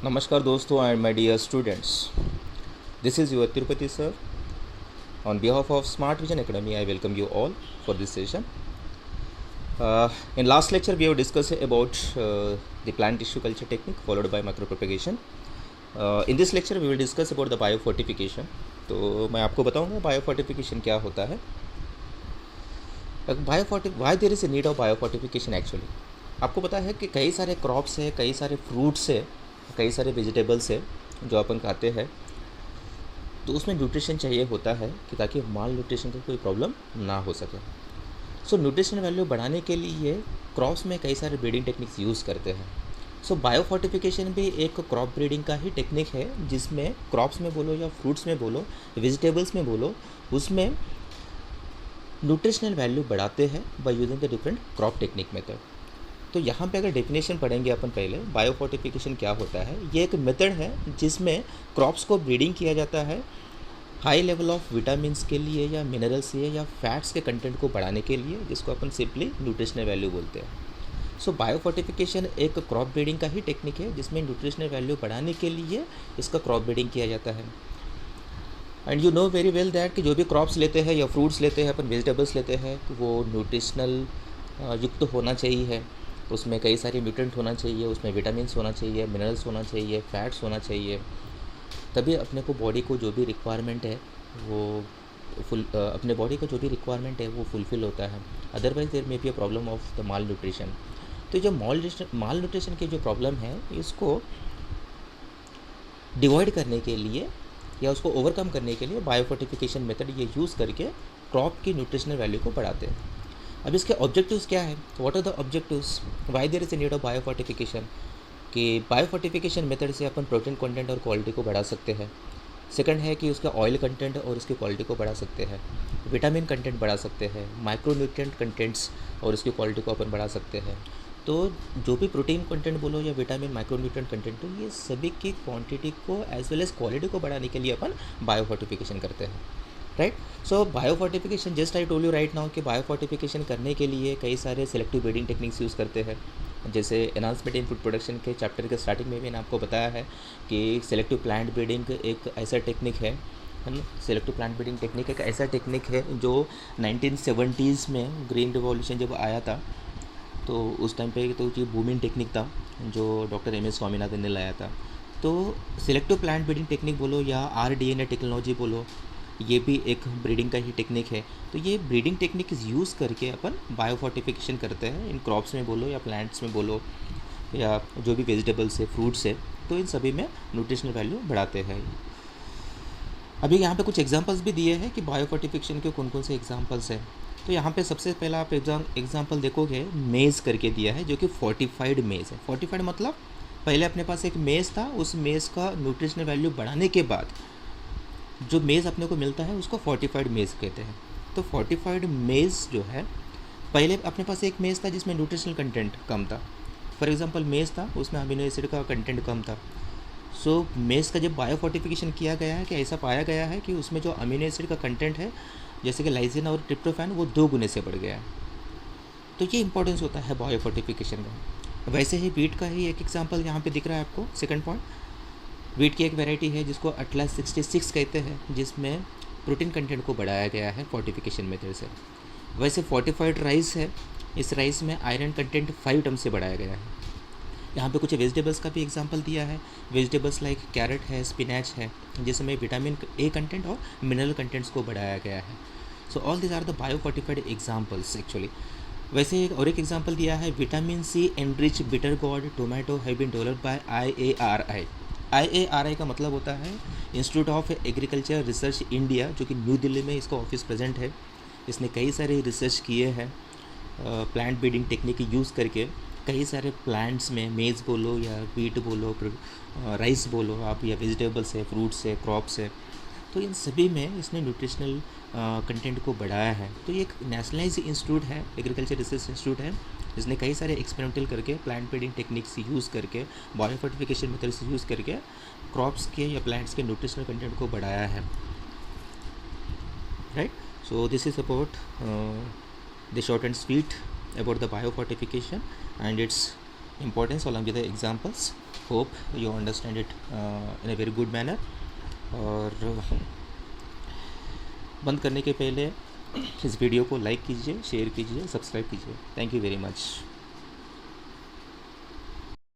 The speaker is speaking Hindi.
Namaskar दोस्तों and my dear students. This is your Tirupati sir. On behalf of Smart Vision Academy, I welcome you all for this session. In last lecture, we have discussed about the plant tissue culture technique followed by micropropagation. In this lecture, we will discuss about the biofortification. तो मैं आपको बताऊंगा biofortification क्या होता है. Why there is a need of biofortification actually? आपको पता है कि कई सारे क्रॉप्स है, कई सारे फ्रूट्स है, कई सारे वेजिटेबल्स है जो अपन खाते हैं, तो उसमें न्यूट्रिशन चाहिए होता है कि ताकि माल न्यूट्रिशन का कोई प्रॉब्लम ना हो सके. सो न्यूट्रिशन वैल्यू बढ़ाने के लिए क्रॉप्स में कई सारे ब्रीडिंग टेक्निक्स यूज़ करते हैं. सो बायोफोर्टिफिकेशन भी एक क्रॉप ब्रीडिंग का ही टेक्निक है, जिसमें क्रॉप्स में बोलो या फ्रूट्स में बोलो, वेजिटेबल्स में बोलो, उसमें न्यूट्रिशनल वैल्यू बढ़ाते हैं by using the different crop technique method. तो यहाँ पे अगर डेफिनेशन पढ़ेंगे अपन पहले, बायोफोर्टिफिकेशन क्या होता है. ये एक मेथड है जिसमें क्रॉप्स को ब्रीडिंग किया जाता है हाई लेवल ऑफ विटामिन्स के लिए या मिनरल्स या फैट्स के कंटेंट को बढ़ाने के लिए, जिसको अपन सिंपली न्यूट्रिशनल वैल्यू बोलते हैं. सो बायोफोर्टिफिकेशन एक क्रॉप ब्रीडिंग का ही टेक्निक है जिसमें न्यूट्रिशनल वैल्यू बढ़ाने के लिए इसका क्रॉप ब्रीडिंग किया जाता है. And you know very well that कि जो भी क्रॉप्स लेते हैं या फ्रूट्स लेते हैं, अपन वेजिटेबल्स लेते हैं, तो वो न्यूट्रिशनल युक्त होना चाहिए. उसमें कई सारे न्यूट्रेंट होना चाहिए, उसमें विटामिन्स होना चाहिए, मिनरल्स होना चाहिए, फैट्स होना चाहिए, तभी अपने को बॉडी को जो भी रिक्वायरमेंट है वो अपने बॉडी का जो भी रिक्वायरमेंट है वो फुलफ़िल होता है. Otherwise there may be a problem of the malnutrition. तो जो माल न्यूट्रिशन की जो प्रॉब्लम है, इसको डिवाइड करने के लिए या उसको ओवरकम करने के लिए बायोफोर्टिफिकेशन मेथड ये यूज़ करके क्रॉप की न्यूट्रिशनल वैल्यू को बढ़ाते हैं. अब इसके ऑब्जेक्टिव्स क्या है, what are the objectives, why there is a need of biofortification. कि बायोफोर्टिफिकेशन मेथड से अपन प्रोटीन कंटेंट और क्वालिटी को बढ़ा सकते हैं. सेकंड है कि उसका ऑयल कंटेंट और उसकी क्वालिटी को बढ़ा सकते हैं. विटामिन कंटेंट बढ़ा सकते हैं, माइक्रोन्यूट्रिएंट कंटेंट्स और उसकी क्वालिटी को अपन बढ़ा सकते हैं. तो जो भी प्रोटीन कंटेंट बोलो या विटामिन माइक्रोन्यूट्रिएंट कंटेंट हो, ये सभी की क्वांटिटी को एज वेल एज क्वालिटी को बढ़ाने के लिए अपन बायोफोर्टिफिकेशन करते हैं. Right. So biofortification, just I told you right now कि बायोफोर्टिफिकेशन करने के लिए कई सारे सिलेक्टिव ब्रीडिंग टेक्निक्स यूज़ करते हैं. जैसे एनहांसमेंट इन फूड प्रोडक्शन के चैप्टर के स्टार्टिंग में भी मैंने आपको बताया है कि सिलेक्टिव प्लांट ब्रीडिंग एक ऐसा टेक्निक है ना. सिलेक्टिव प्लांट ब्रीडिंग टेक्निक एक ऐसा टेक्निक है जो 1970s में ग्रीन रिवॉल्यूशन जब आया था, तो उस टाइम पे तो ये बूमिंग टेक्निक था जो डॉक्टर एम एस स्वामीनाथन ने लाया था. तो सिलेक्टिव प्लांट ब्रीडिंग टेक्निक बोलो या RDNA टेक्नोलॉजी बोलो, ये भी एक ब्रीडिंग का ही टेक्निक है. तो ये ब्रीडिंग टेक्निक यूज़ करके अपन बायोफोर्टिफिकेशन करते हैं इन क्रॉप्स में बोलो या प्लांट्स में बोलो या जो भी वेजिटेबल्स है, फ्रूट्स है, तो इन सभी में न्यूट्रिशनल वैल्यू बढ़ाते हैं. अभी यहाँ पे कुछ एग्जांपल्स भी दिए हैं कि बायोफोर्टिफिकेशन के कौन कौन से एग्जांपल्स हैं. तो यहाँ पे सबसे पहला आप एग्जांपल देखोगे, मेज़ करके दिया है जो कि फोर्टिफाइड मेज़ है. फोर्टिफाइड मतलब पहले अपने पास एक मेज़ था, उस मेज़ का न्यूट्रिशनल वैल्यू बढ़ाने के बाद जो मेज़ अपने को मिलता है उसको फोर्टिफाइड मेज़ कहते हैं. तो फोर्टिफाइड मेज़ जो है, पहले अपने पास एक मेज़ था जिसमें न्यूट्रिशनल कंटेंट कम था. फॉर एग्जांपल मेज़ था, उसमें अमीनो एसिड का कंटेंट कम था. सो मेज़ का जब बायोफोर्टिफिकेशन किया गया है कि ऐसा पाया गया है कि उसमें जो अमीनो एसिड का कंटेंट है, जैसे कि लाइसिन और ट्रिप्टोफैन, वो 2 गुने से बढ़ गया है. तो ये इंपॉर्टेंस होता है बायोफोर्टिफिकेशन का. वैसे ही वीट का ही एक एग्जाम्पल यहाँ पर दिख रहा है आपको. सेकेंड पॉइंट, वीट की एक वैरायटी है जिसको अटलास 66 कहते हैं, जिसमें प्रोटीन कंटेंट को बढ़ाया गया है फोर्टिफिकेशन मेथड से. वैसे फोर्टिफाइड राइस है, इस राइस में आयरन कंटेंट 5 टर्म से बढ़ाया गया है. यहाँ पे कुछ वेजिटेबल्स का भी एग्जांपल दिया है. वेजिटेबल्स लाइक कैरेट है, स्पिनैच है, जिसमें विटामिन ए कंटेंट और मिनरल कंटेंट्स को बढ़ाया गया है. So all this are the biofortified examples actually. वैसे एक एग्जाम्पल दिया है, vitamin C enrich bitter gourd tomato have been developed by IARI. IARI का मतलब होता है institute of agriculture research India, जो कि न्यू दिल्ली में इसका ऑफिस प्रेजेंट है. इसने कई सारे रिसर्च किए हैं प्लांट ब्रीडिंग टेक्निक यूज़ करके. कई सारे प्लांट्स में, मेज़ बोलो या वीट बोलो, राइस बोलो आप, या वेजिटेबल्स है, फ्रूट्स है, क्रॉप्स है, तो इन सभी में इसने न्यूट्रिशनल कंटेंट को बढ़ाया है. तो ये एक नेशनलाइज इंस्टीट्यूट है, एग्रीकल्चर रिसर्च इंस्टीट्यूट है, जिसने कई सारे एक्सपेरिमेंटल करके प्लांट ब्रीडिंग टेक्निक्स यूज़ करके, बायोफोर्टिफिकेशन मेथड्स यूज़ करके क्रॉप्स के या प्लांट्स के न्यूट्रिशनल कंटेंट को बढ़ाया है. Right. So this is about the short and sweet about the biofortification and its importance along with the examples. Hope you understand it in a very good manner. और बंद करने के पहले इस वीडियो को लाइक कीजिए, शेयर कीजिए, सब्सक्राइब कीजिए। Thank you very much.